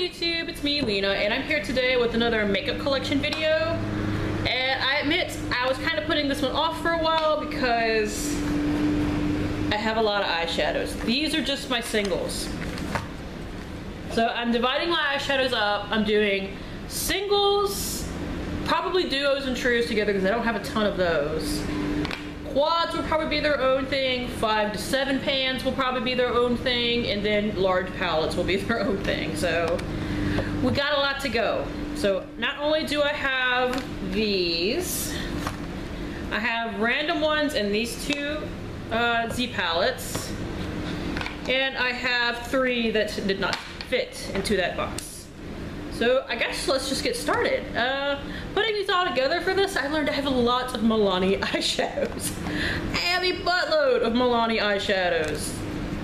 YouTube, it's me, Lena, and I'm here today with another makeup collection video. And I admit, I was kind of putting this one off for a while because I have a lot of eyeshadows. These are just my singles. So I'm dividing my eyeshadows up. I'm doing singles, probably duos and trios together because I don't have a ton of those. Quads will probably be their own thing, 5 to 7 pans will probably be their own thing, and then large palettes will be their own thing. So we got a lot to go. So not only do I have these, I have random ones and these two Z palettes, and I have 3 that did not fit into that box. So I guess let's just get started. Putting these all together for this, I learned I have a lot of Milani eyeshadows. I have a buttload of Milani eyeshadows.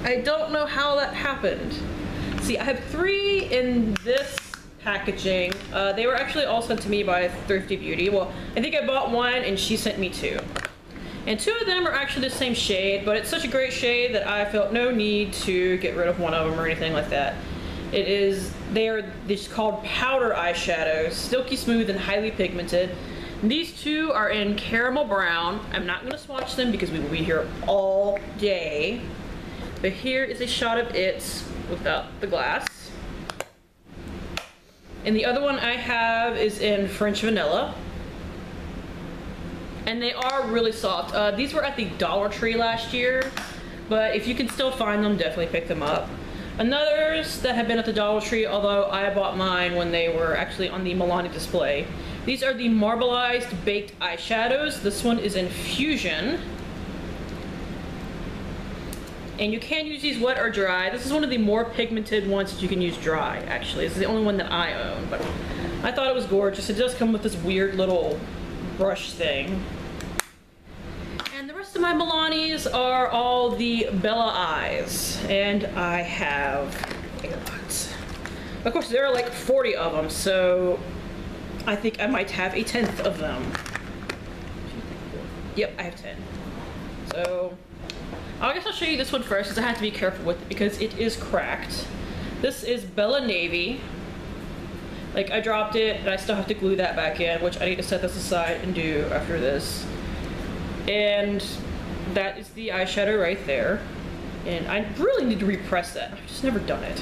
I don't know how that happened. See, I have 3 in this packaging. They were actually all sent to me by Thrifty Beauty. Well, I think I bought 1 and she sent me 2. And 2 of them are actually the same shade, but it's such a great shade that I felt no need to get rid of one of them or anything like that. They're called powder eyeshadows, silky smooth and highly pigmented. And these 2 are in caramel brown. I'm not gonna swatch them because we will be here all day. But here is a shot of it without the glass. And the other one I have is in French vanilla. And they are really soft. These were at the Dollar Tree last year, but if you can still find them, definitely pick them up. Others that have been at the Dollar Tree, although I bought mine when they were actually on the Milani display. These are the Marbleized Baked Eyeshadows. This one is in Fusion. And you can use these wet or dry. This is one of the more pigmented ones that you can use dry, actually. This is the only one that I own, but I thought it was gorgeous. It does come with this weird little brush thing. And the rest of my Milanis are all the Bella Eyes. And I have AirPods. Of course, there are like 40 of them, so I think I might have a 10th of them. Yep, I have 10. So I guess I'll show you this one first because I have to be careful with it because it is cracked. This is Bella Navy. Like, I dropped it and I still have to glue that back in, which I need to set this aside and do after this. And that is the eyeshadow right there. And I really need to repress that. I've just never done it.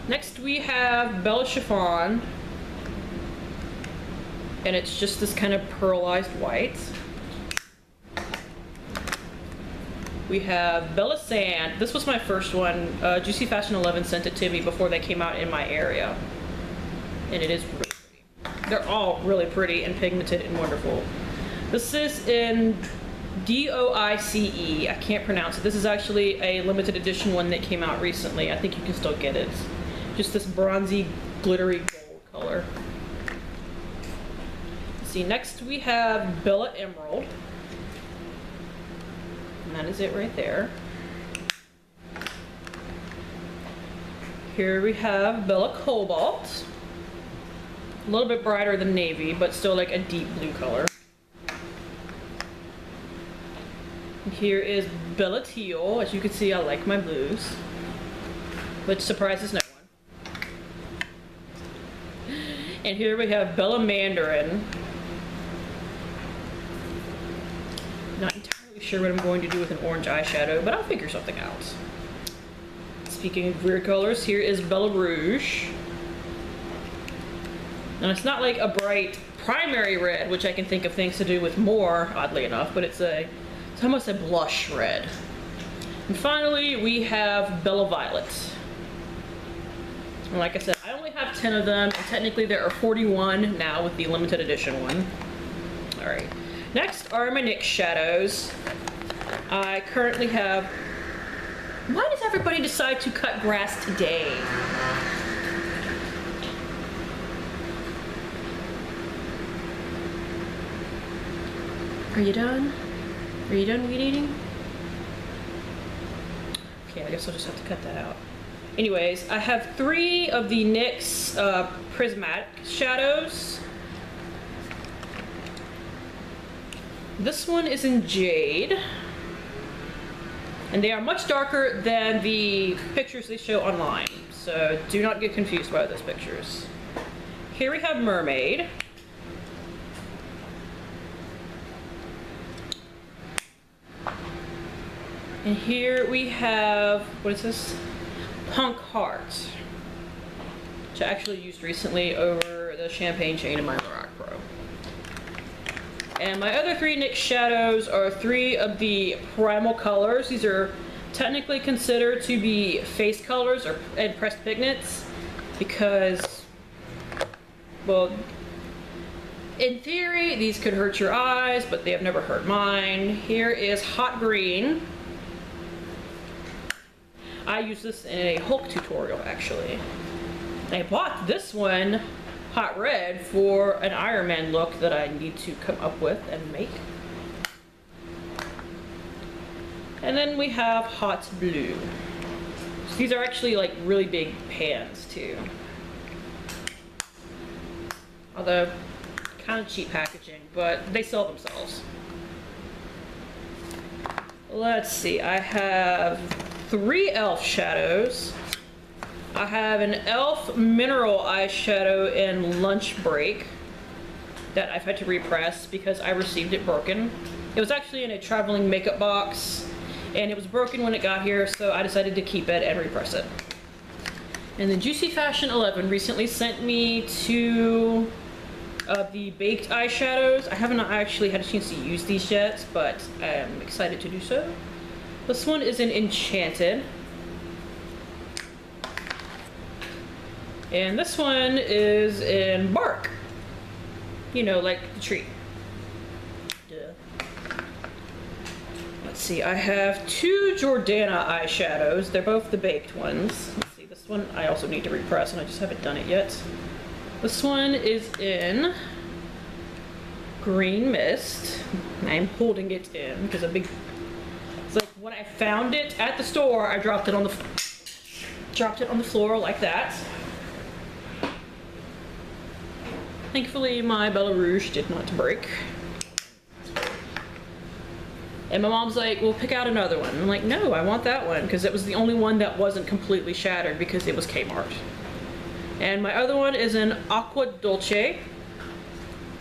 Next we have Bella Chiffon. And it's just this kind of pearlized white. We have Bella Sand. This was my first one. Juicy Fashion 11 sent it to me before they came out in my area. And it is really pretty. They're all really pretty and pigmented and wonderful. This is in DOICE. I can't pronounce it. This is actually a limited edition one that came out recently. I think you can still get it. Just this bronzy, glittery gold color. Let's see, next we have Bella Emerald. And that is it right there. Here we have Bella Cobalt. A little bit brighter than navy, but still like a deep blue color. And here is Bella Teal. As you can see, I like my blues, which surprises no one. And here we have Bella Mandarin. Not entirely sure what I'm going to do with an orange eyeshadow, but I'll figure something out. Speaking of weird colors, here is Bella Rouge. And it's not like a bright primary red, which I can think of things to do with more, oddly enough, but it's almost a blush red. And finally, we have Bella Violet. And like I said, I only have 10 of them, and technically there are 41 now with the limited edition one. All right. Next are my NYX shadows. I currently have... Why does everybody decide to cut grass today? Are you done? Are you done weed eating? Okay, I guess I'll just have to cut that out. Anyways, I have 3 of the NYX Prismatic shadows. This one is in Jade. And they are much darker than the pictures they show online. So do not get confused by those pictures. Here we have Mermaid. And here we have, what is this? Punk Heart, which I actually used recently over the champagne shade in my Lorac Pro. And my other three NYX shadows are three of the primal colors. These are technically considered to be face colors and pressed pigments because, well, in theory, these could hurt your eyes, but they have never hurt mine. Here is Hot Green. I use this in a Hulk tutorial, actually. I bought this one, Hot Red, for an Iron Man look that I need to come up with and make. And then we have Hot Blue. So these are actually like really big pans too. Although, kind of cheap packaging, but they sell themselves. Let's see, I have 3 e.l.f. shadows. I have an e.l.f. mineral eyeshadow in Lunch Break that I've had to repress because I received it broken. It was actually in a traveling makeup box and it was broken when it got here, so I decided to keep it and repress it. And then Juicy Fashion 11 recently sent me 2 of the baked eyeshadows. I haven't actually had a chance to use these yet, but I'm excited to do so. This one is in Enchanted. And this one is in Bark. You know, like the tree. Duh. Let's see, I have 2 Jordana eyeshadows. They're both the baked ones. Let's see, this one I also need to repress and I just haven't done it yet. This one is in Green Mist. I'm holding it in because it's like when I found it at the store, I dropped it on the floor like that. Thankfully, my Bella Rouge did not break. And my mom's like, well, pick out another one. I'm like, no, I want that one because it was the only one that wasn't completely shattered because it was Kmart. And my other one is an Aqua Dolce,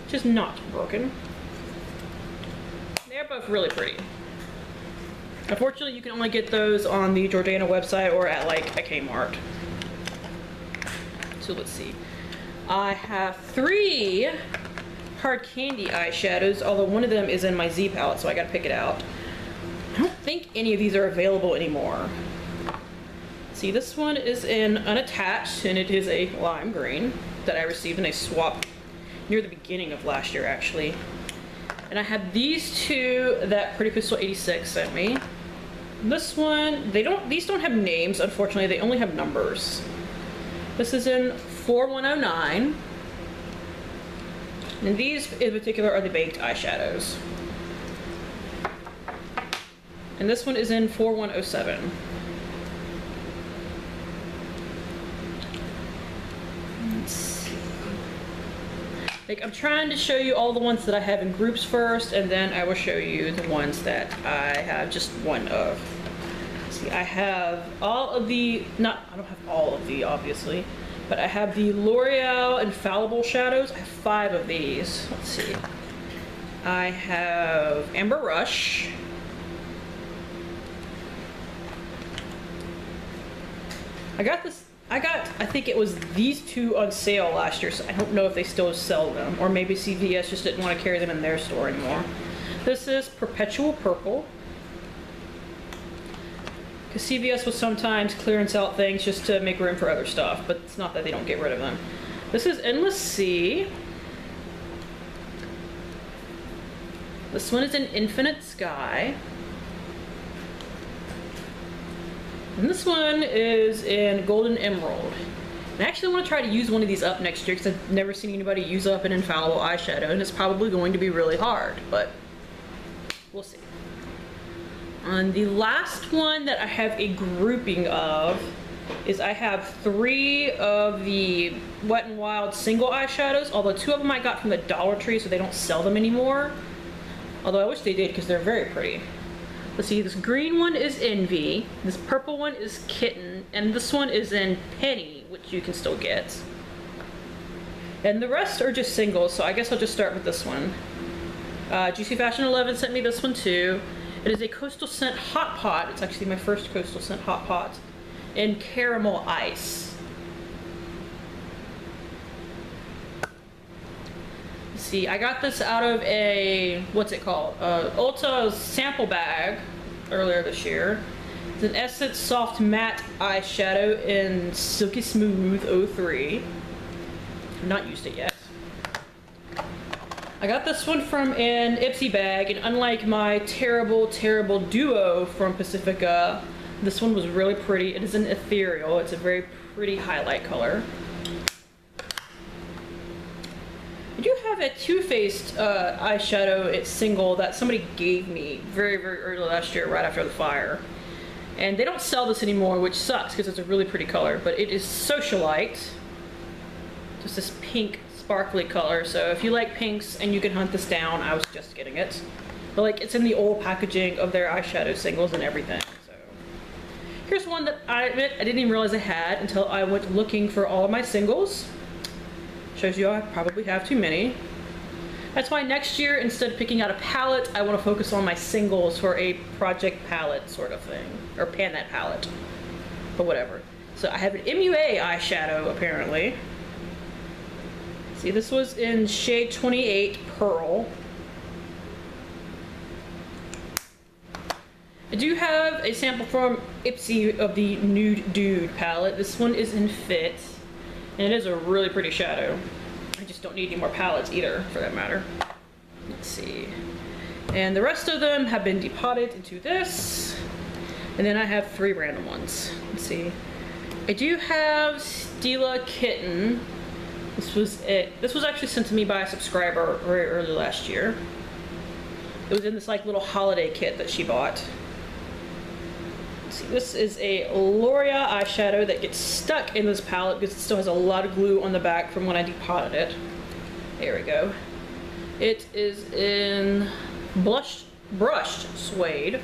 which is not broken. They're both really pretty. Unfortunately, you can only get those on the Jordana website or at like a Kmart. So let's see. I have 3 hard candy eyeshadows, although one of them is in my Z palette, so I gotta pick it out. I don't think any of these are available anymore. See, this one is in Unattached, and it is a lime green that I received in a swap near the beginning of last year, actually. And I have these 2 that Pretty Crystal 86 sent me. This one, these don't have names, unfortunately, they only have numbers. This is in 4109. And these in particular are the baked eyeshadows. And this one is in 4107. Let's see. Like, I'm trying to show you all the ones that I have in groups first, and then I will show you the ones that I have just one of. See, I have all of the, I don't have all of the, obviously, but I have the L'Oreal Infallible shadows. I have 5 of these. Let's see. I have Amber Rush. I think it was these 2 on sale last year, so I don't know if they still sell them, or maybe CVS just didn't want to carry them in their store anymore. This is Perpetual Purple. Because CVS will sometimes clearance out things just to make room for other stuff, but it's not that they don't get rid of them. This is Endless Sea. This one is an Infinite Sky. And this one is in Golden Emerald. And I actually want to try to use one of these up next year because I've never seen anybody use up an infallible eyeshadow, and it's probably going to be really hard, but we'll see. And the last one that I have a grouping of is I have 3 of the Wet n Wild single eyeshadows, although 2 of them I got from the Dollar Tree, so they don't sell them anymore. Although I wish they did because they're very pretty. Let's see, this green one is Envy, this purple one is Kitten, and this one is in Penny, which you can still get. And the rest are just singles, so I guess I'll just start with this one. Juicy Fashion 11 sent me this one too. It is a Coastal Scent Hot Pot. It's actually my first Coastal Scent Hot Pot in Caramel Ice. Let's see, I got this out of a, what's it called? Ulta sample bag earlier this year. It's an Essence Soft Matte Eyeshadow in Silky Smooth 03. I've not used it yet. I got this one from an Ipsy bag, and unlike my terrible duo from Pacifica, this one was really pretty. It is an ethereal. It's a very pretty highlight color. I do have a Too Faced eyeshadow. It's single that somebody gave me very early last year, right after the fire. And they don't sell this anymore, which sucks because it's a really pretty color, but it is Socialite. Just this pink sparkly color, so if you like pinks and you can hunt this down, I was just getting it. But like, it's in the old packaging of their eyeshadow singles and everything. So here's one that I admit I didn't even realize I had until I went looking for all of my singles. Shows you I probably have too many. That's why next year, instead of picking out a palette, I want to focus on my singles for a project palette sort of thing, or pan that palette, but whatever. So I have an MUA eyeshadow apparently. See, this was in shade 28 Pearl. I do have a sample from Ipsy of the Nude Dude palette. This one is in Fit, and it is a really pretty shadow. I just don't need any more palettes either, for that matter. Let's see. And the rest of them have been depotted into this. And then I have 3 random ones. Let's see. I do have Stila Kitten. This was it. This was actually sent to me by a subscriber very early last year. It was in this like little holiday kit that she bought. Let's see, this is a L'Oreal eyeshadow that gets stuck in this palette because it still has a lot of glue on the back from when I depotted it. There we go. It is in brushed suede.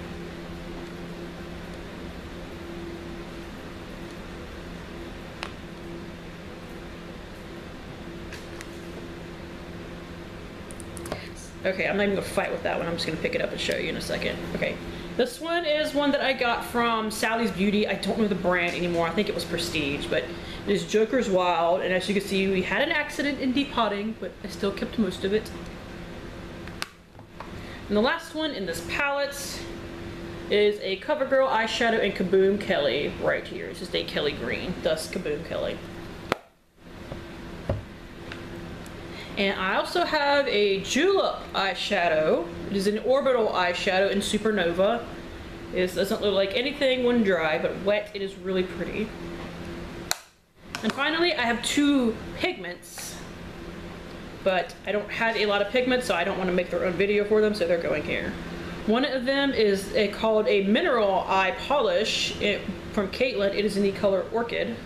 Okay, I'm not even gonna fight with that one. I'm just gonna pick it up and show you in a second. Okay, this one is one that I got from Sally's Beauty. I don't know the brand anymore. I think it was Prestige, but it is Joker's Wild. And as you can see, we had an accident in depotting, but I still kept most of it. And the last one in this palette is a CoverGirl eyeshadow in Kaboom Kelly right here. It's just a Kelly green, thus Kaboom Kelly. And I also have a Julep eyeshadow. It is an orbital eyeshadow in Supernova. It doesn't look like anything when dry, but wet it is really pretty. And finally, I have 2 pigments. But I don't have a lot of pigments, so I don't want to make their own video for them, so they're going here. One of them is called a Mineral Eye Polish from Caitlin. It is in the color Orchid.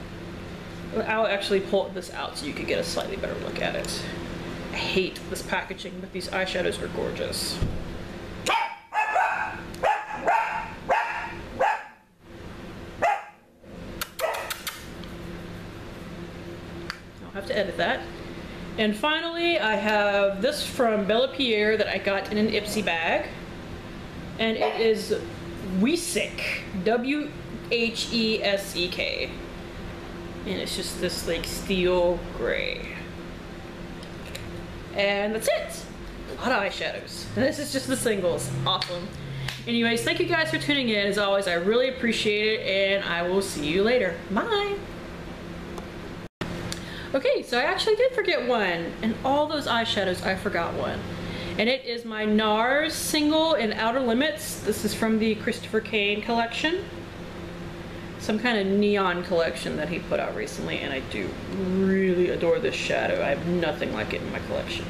I'll actually pull this out so you can get a slightly better look at it. I hate this packaging, but these eyeshadows are gorgeous. I'll have to edit that. And finally, I have this from Bella Pierre that I got in an Ipsy bag. And it is Wheesek, W-H-E-S-E-K. And it's just this like steel gray. And that's it. A lot of eyeshadows. And this is just the singles. Awesome. Anyways, thank you guys for tuning in. As always, I really appreciate it, and I will see you later. Bye. Okay, so I actually did forget one. And all those eyeshadows, I forgot one. And it is my NARS single in Outer Limits. This is from the Christopher Kane collection. Some kind of neon collection that he put out recently, and I do really adore this shadow. I have nothing like it in my collection.